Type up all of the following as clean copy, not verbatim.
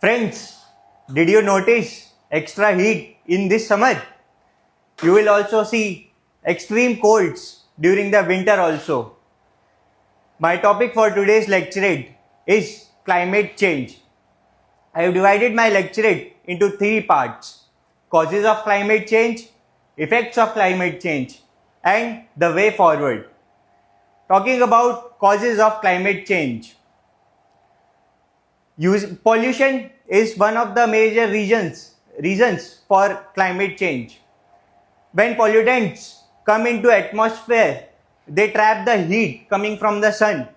Friends, did you notice extra heat in this summer? You will also see extreme colds during the winter also. My topic for today's lecturate is climate change. I have divided my lecturate into three parts: causes of climate change, effects of climate change, and the way forward. Talking about causes of climate change. Pollution is one of the major reasons for climate change. When pollutants come into atmosphere, they trap the heat coming from the sun.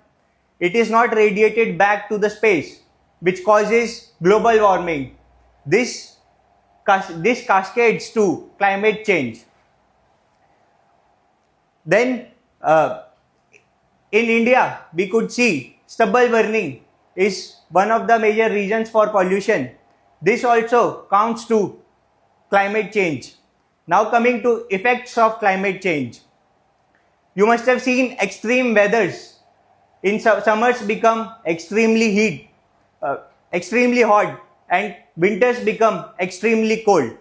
It is not radiated back to the space, which causes global warming. This cascades to climate change. Then in India, we could see stubble burning is one of the major reasons for pollution. This also counts to climate change. Now coming to effects of climate change. You must have seen extreme weathers. In summers become extremely hot, and winters become extremely cold.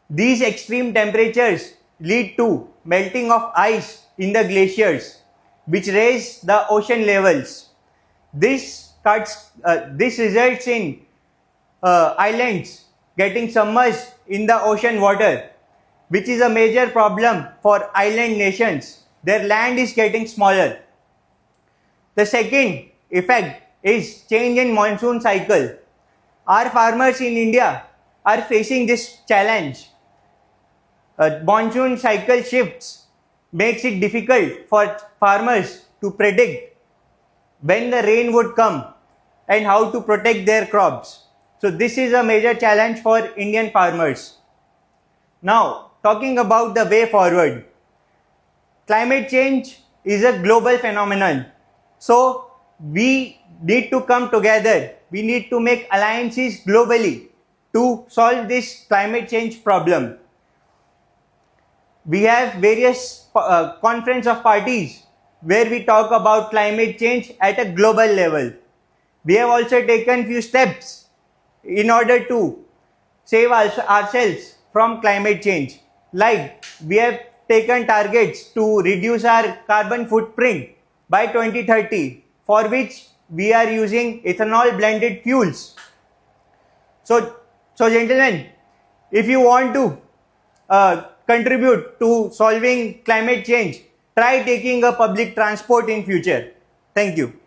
These extreme temperatures lead to melting of ice in the glaciers, which raise the ocean levels. This results in islands getting submerged in the ocean water, which is a major problem for island nations. Their land is getting smaller. The second effect is change in monsoon cycle. Our farmers in India are facing this challenge. Monsoon cycle shifts makes it difficult for farmers to predict when the rain would come and how to protect their crops. So this is a major challenge for Indian farmers. Now, talking about the way forward. Climate change is a global phenomenon. So we need to come together. We need to make alliances globally to solve this climate change problem. We have various conference of parties where we talk about climate change at a global level. We have also taken few steps in order to save ourselves from climate change. Like we have taken targets to reduce our carbon footprint by 2030, for which we are using ethanol blended fuels. So gentlemen, if you want to contribute to solving climate change, try taking a public transport in future. Thank you.